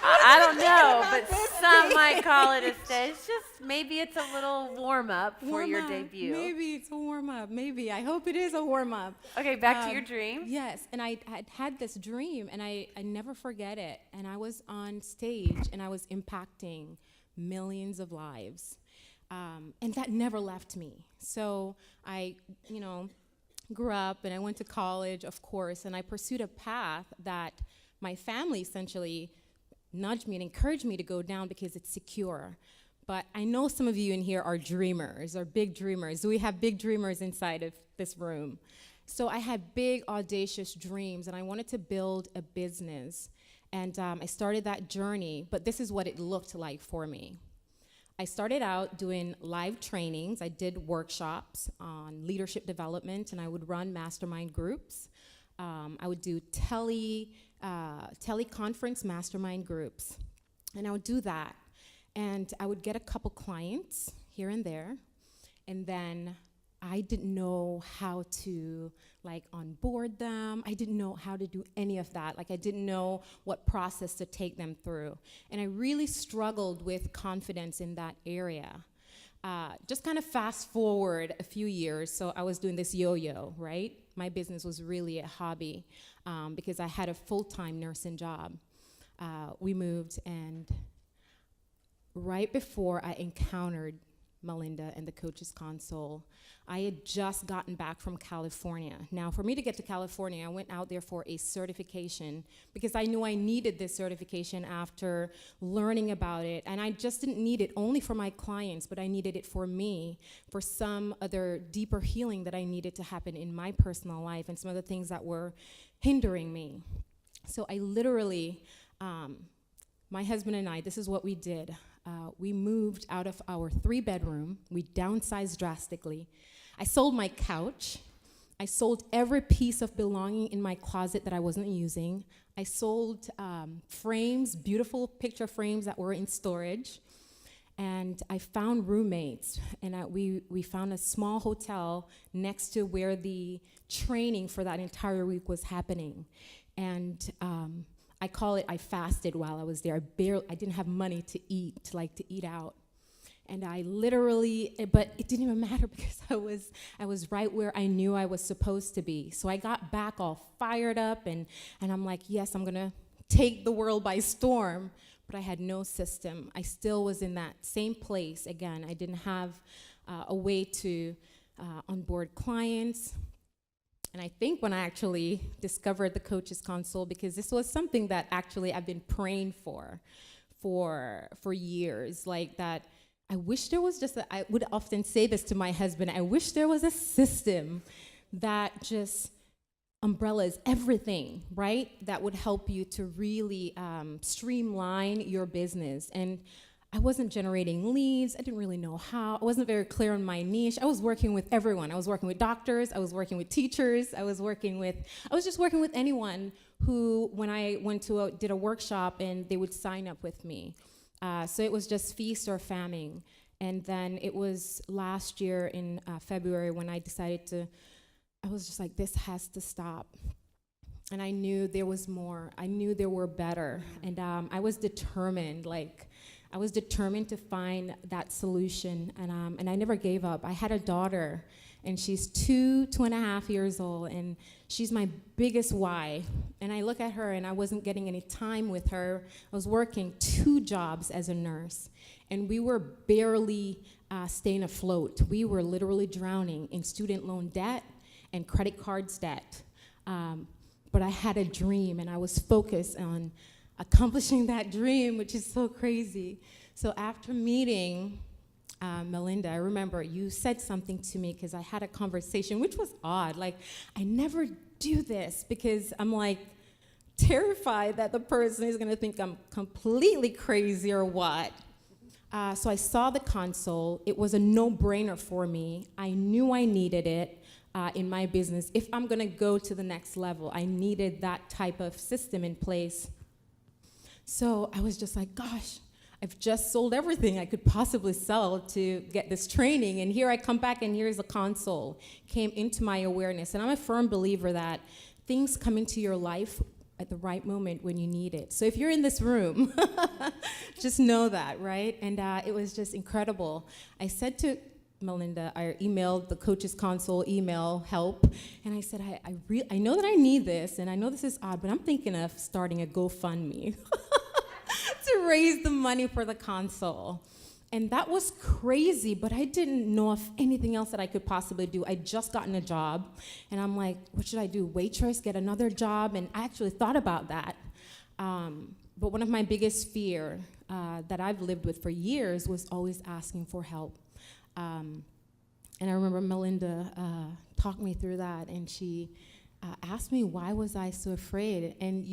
I don't know, but some might call it a stage. Just maybe it's a little warm-up for your debut. Maybe it's a warm-up. Maybe. I hope it is a warm-up. Okay, back to your dream. Yes, and I had this dream, and I never forget it. And I was on stage, and I was impacting millions of lives. And that never left me. So I, grew up, and I went to college, of course, and I pursued a path that my family essentially nudged me and encouraged me to go down because it's secure. But I know some of you in here are dreamers, or big dreamers. We have big dreamers inside of this room. So I had big, audacious dreams, and I wanted to build a business. And I started that journey, but this is what it looked like for me. I started out doing live trainings. I did workshops on leadership development, and I would run mastermind groups. I would do teleconference mastermind groups, and I would do that. And I would get a couple clients here and there, and then I didn't know how to onboard them. I didn't know how to do any of that. I didn't know what process to take them through. And I really struggled with confidence in that area. Just kind of fast forward a few years, so I was doing this yo-yo, right? My business was really a hobby because I had a full-time nursing job. We moved, and right before I encountered Melinda and the Coaches Console. I had just gotten back from California. Now, for me to get to California, I went out there for a certification because I knew I needed this certification after learning about it. And I just didn't need it only for my clients, but I needed it for me, for some other deeper healing that I needed to happen in my personal life and some other things that were hindering me. So I literally, my husband and I, this is what we did. We moved out of our 3-bedroom. We downsized drastically. I sold my couch. I sold every piece of belonging in my closet that I wasn't using. I sold frames, beautiful picture frames that were in storage. And I found roommates, and we found a small hotel next to where the training for that entire week was happening. And I call it, I fasted while I was there. I didn't have money to eat out. And I literally, but it didn't even matter because I was right where I knew I was supposed to be. So I got back all fired up, and I'm like, yes, I'm gonna take the world by storm. But I had no system. I still was in that same place. Again, I didn't have a way to onboard clients. And I think when I actually discovered the Coaches Console, because this was something that actually I've been praying for years, like that I wish there was I would often say this to my husband, I wish there was a system that just umbrellas everything, right? That would help you to really streamline your business. And I wasn't generating leads. I didn't really know how. I wasn't very clear on my niche. I was working with everyone. I was working with doctors. I was working with teachers. I was just working with anyone who, when I did a workshop, and they would sign up with me. So it was just feast or famine. And then it was last year in February when I decided I was just like, this has to stop. And I knew there was more. I knew there were better. And I was determined, to find that solution, and I never gave up. I had a daughter, and she's 2.5 years old, and she's my biggest why. And I look at her, and I wasn't getting any time with her. I was working 2 jobs as a nurse, and we were barely staying afloat. We were literally drowning in student loan debt and credit cards debt. But I had a dream, and I was focused on accomplishing that dream, which is so crazy. So after meeting Melinda, I remember you said something to me because I had a conversation, which was odd. Like, I never do this because I'm like terrified that the person is gonna think I'm completely crazy or what. So I saw the console. It was a no-brainer for me. I knew I needed it in my business. If I'm gonna go to the next level, I needed that type of system in place. So I was just like, gosh, I've just sold everything I could possibly sell to get this training, and here I come back, and here's a console. Came into my awareness, and I'm a firm believer that things come into your life at the right moment when you need it. So if you're in this room, just know that, right? And it was just incredible. I said to Melinda, I emailed the Coaches Console email help, and I said, I know that I need this, and I know this is odd, but I'm thinking of starting a GoFundMe to raise the money for the console. And that was crazy, but I didn't know of anything else that I could possibly do. I'd just gotten a job, and I'm like, what should I do? Waitress, get another job? And I actually thought about that. But one of my biggest fear that I've lived with for years was always asking for help. And I remember Melinda talked me through that, and she asked me, why was I so afraid? And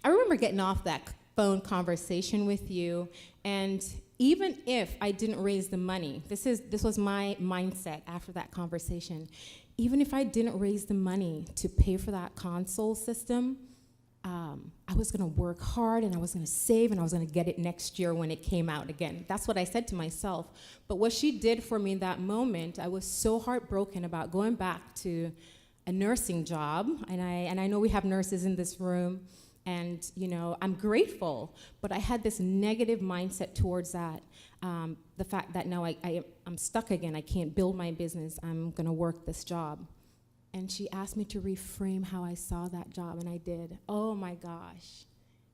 I remember getting off that phone conversation with you, and even if I didn't raise the money, this was my mindset after that conversation, even if I didn't raise the money to pay for that console system, I was gonna work hard, and I was gonna save, and I was gonna get it next year when it came out again. That's what I said to myself. But what she did for me in that moment, I was so heartbroken about going back to a nursing job, and I know we have nurses in this room, and I'm grateful, but I had this negative mindset towards that. The fact that now I'm stuck again, I can't build my business, I'm gonna work this job. And she asked me to reframe how I saw that job, and I did. Oh my gosh.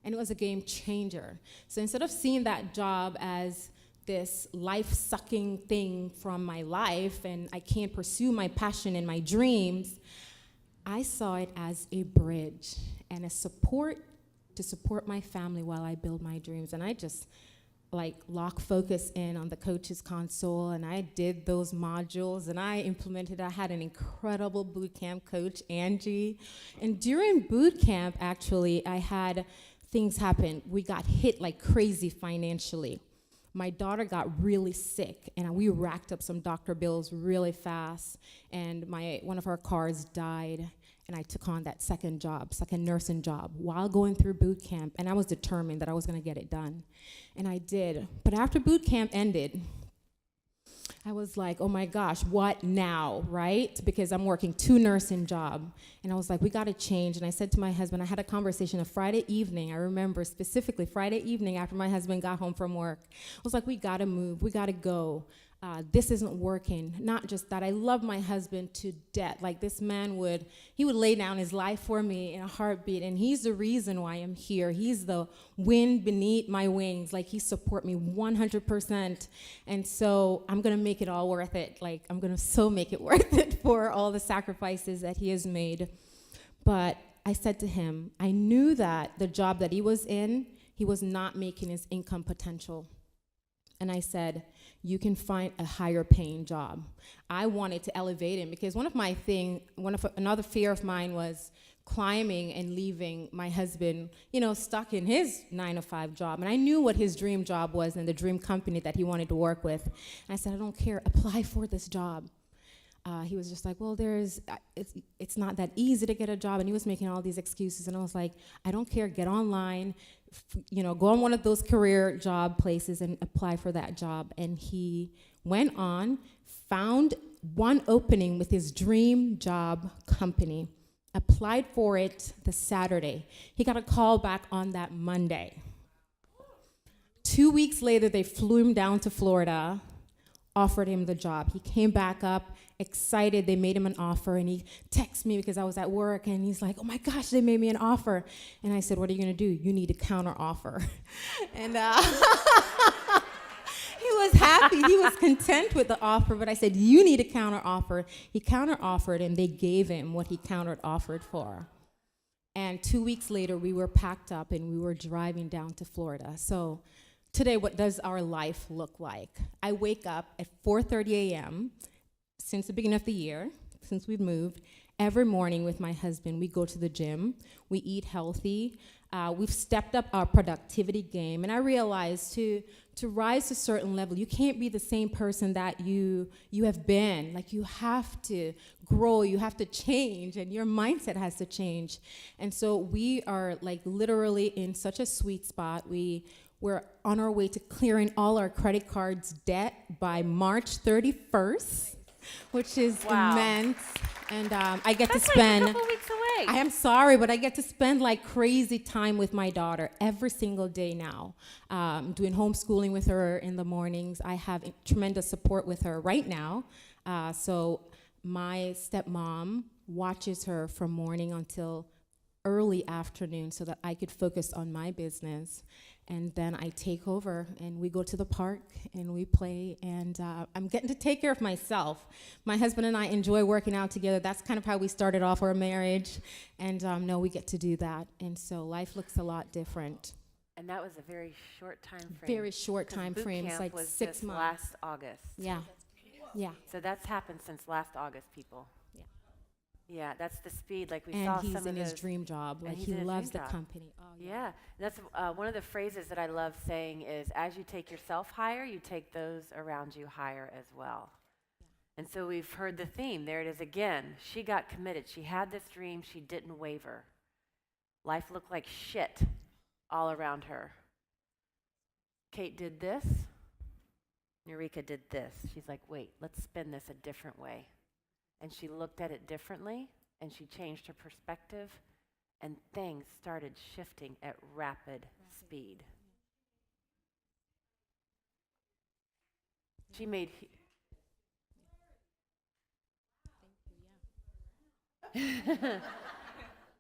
And it was a game changer. So instead of seeing that job as this life-sucking thing from my life and I can't pursue my passion and my dreams, I saw it as a bridge and a support to support my family while I build my dreams. And I just like lock focus in on the coach's console, and I did those modules and I implemented. I had an incredible boot camp coach, Angie. And during boot camp, actually, I had things happen. We got hit like crazy financially. My daughter got really sick, and we racked up some doctor bills really fast, and one of our cars died, and I took on that second nursing job while going through boot camp, and I was determined that I was gonna get it done, and I did. But after boot camp ended, I was like, oh my gosh, what now, right? Because I'm working 2 nursing jobs. And I was like, we gotta change. And I said to my husband, I had a conversation a Friday evening. I remember specifically Friday evening after my husband got home from work. I was like, we gotta move, we gotta go. This isn't working. Not just that, I love my husband to death. Like this man he would lay down his life for me in a heartbeat, and he's the reason why I'm here. He's the wind beneath my wings. Like he support me 100%. And so I'm gonna make it all worth it. Like I'm gonna so make it worth it for all the sacrifices that he has made. But I said to him, I knew that the job that he was in, he was not making his income potential. And I said, you can find a higher paying job. I wanted to elevate him because another fear of mine was climbing and leaving my husband, stuck in his 9-to-5 job. And I knew what his dream job was and the dream company that he wanted to work with. And I said, I don't care, apply for this job. He was just like, well, it's not that easy to get a job. And he was making all these excuses. And I was like, I don't care, get online, go on one of those career job places and apply for that job. And he went on, found one opening with his dream job company, applied for it the Saturday. He got a call back on that Monday. 2 weeks later, they flew him down to Florida, offered him the job. He came back up, excited. They made him an offer, and he texted me because I was at work, and he's like, oh my gosh, they made me an offer. And I said, what are you gonna do? You need a counter offer. And he was happy, he was content with the offer, but I said, you need a counter offer. He counter offered, and they gave him what he counter offered for. And 2 weeks later, we were packed up and we were driving down to Florida. So today, what does our life look like? I wake up at 4:30 a.m. Since the beginning of the year, since we've moved. Every morning with my husband, we go to the gym, we eat healthy. We've stepped up our productivity game, and I realized to rise to a certain level, you can't be the same person that you have been. Like you have to grow, you have to change, and your mindset has to change. And so we are like literally in such a sweet spot. We're on our way to clearing all our credit cards debt by March 31st, which is immense. And I get to spend. That's like a couple weeks away. I am sorry, but I get to spend like crazy time with my daughter every single day now. Doing homeschooling with her in the mornings. I have tremendous support with her right now. So my stepmom watches her from morning until early afternoon so that I could focus on my business. And then I take over and we go to the park and we play, and I'm getting to take care of myself. My husband and I enjoy working out together. That's kind of how we started off our marriage, and now we get to do that. And so life looks a lot different. And that was a very short time frame. Very short 'Cause time boot frame, it's camp like was 6 just months. last August. Yeah, yeah. So that's happened since last August, people. Yeah. Yeah, that's the speed. Like we And saw he's some in of his those. dream job. and Like he's he in his loves the dream job. company. Oh, Yeah, that's one of the phrases that I love saying is, as you take yourself higher, you take those around you higher as well. And so we've heard the theme. There it is again. She got committed. She had this dream. She didn't waver. Life looked like shit all around her. Kate did this. Eureka did this. She's like, wait, let's spin this a different way. And she looked at it differently, and she changed her perspective, and things started shifting at rapid speed. She made.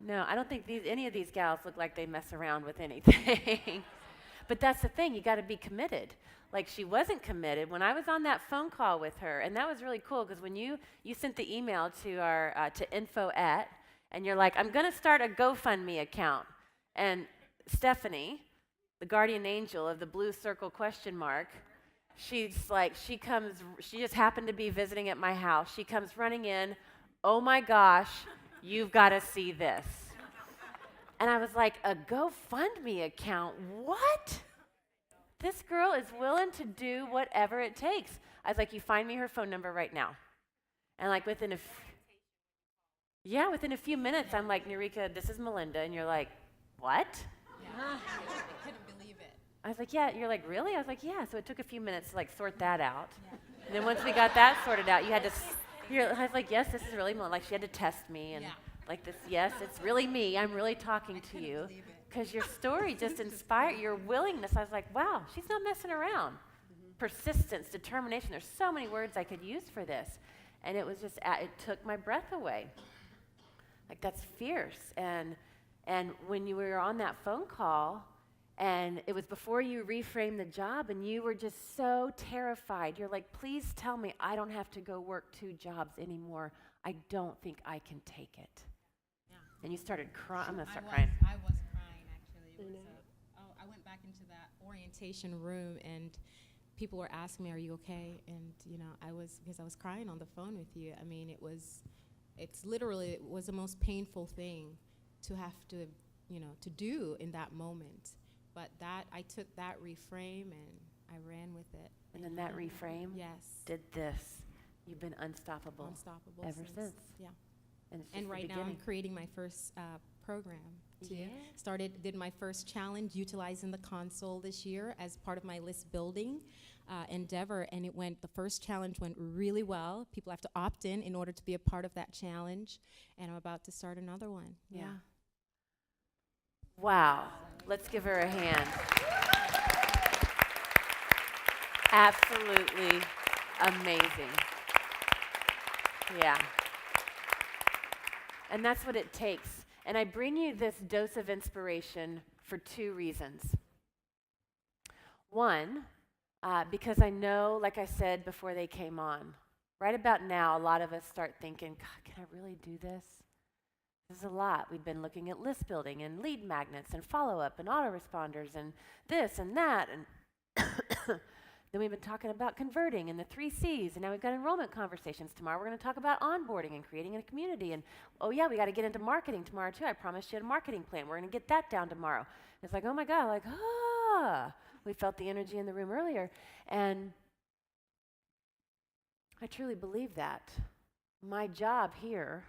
No, I don't think any of these gals look like they mess around with anything. But that's the thing, you got to be committed. Like, she wasn't committed. When I was on that phone call with her, and that was really cool, because when you sent the email to our, to info@, and you're like, I'm going to start a GoFundMe account. And Stephanie, the guardian angel of the blue circle question mark, she's like, she just happened to be visiting at my house. She comes running in, oh my gosh, you've got to see this. And I was like, a GoFundMe account? What? This girl is willing to do whatever it takes. I was like, you find me her phone number right now. And like within a few minutes, I'm like, Narika, this is Melinda. And you're like, what? I couldn't believe it. I was like, yeah. You're like, really? I was like, yeah. So it took a few minutes to like sort that out. And then once we got that sorted out, you had to, I was like, yes, this is really Melinda. Like, she had to test me and like this, yes, it's really me. I'm really talking to you. Because your story just inspired your willingness. I was like, wow, she's not messing around. Persistence, determination. There's so many words I could use for this. And it was just, it took my breath away. Like, that's fierce. And when you were on that phone call, and it was before you reframed the job, and you were just so terrified. You're like, please tell me I don't have to go work 2 jobs anymore. I don't think I can take it. Yeah. And you started crying. I'm going to start crying. I was crying, actually. It was, I went back into that orientation room, and people were asking me, are you okay? And, because I was crying on the phone with you. I mean, it was the most painful thing to have to, to do in that moment. But I took that reframe and I ran with it. And then that reframe did this. You've been unstoppable. Unstoppable ever since. Yeah. And, it's just And the right now I'm beginning. creating my first program. Yeah. Did my first challenge utilizing the console this year as part of my list building endeavor, and the first challenge went really well. People have to opt in order to be a part of that challenge, and I'm about to start another one. Yeah. Wow. Let's give her a hand. Absolutely amazing. Yeah. And that's what it takes. And I bring you this dose of inspiration for 2 reasons. One, because I know, like I said before they came on, right about now, a lot of us start thinking, God, can I really do this? This is a lot. We've been looking at list building and lead magnets and follow-up and autoresponders and this and that. And then we've been talking about converting and the 3 C's. And now we've got enrollment conversations. Tomorrow we're going to talk about onboarding and creating a community. And, oh, yeah, we got to get into marketing tomorrow, too. I promised you a marketing plan. We're going to get that down tomorrow. It's like, oh, my God, like, we felt the energy in the room earlier. And I truly believe that. My job here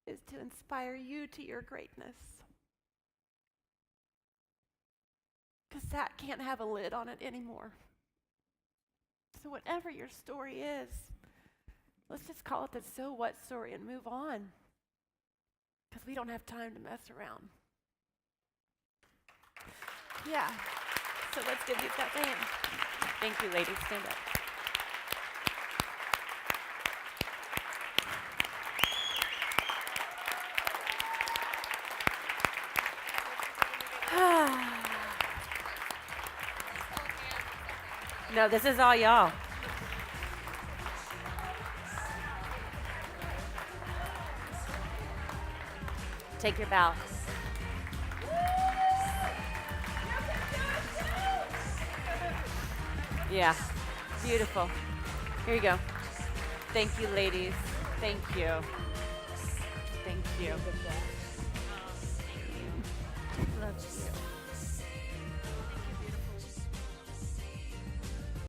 is to inspire you to your greatness. Because that can't have a lid on it anymore. So whatever your story is, let's just call it the so what story and move on. Because we don't have time to mess around. Yeah. So let's give you that hand. Thank you, ladies. Stand up. No, this is all y'all. Take your bow. Yeah, beautiful. Here you go. Thank you, ladies. Thank you. Thank you.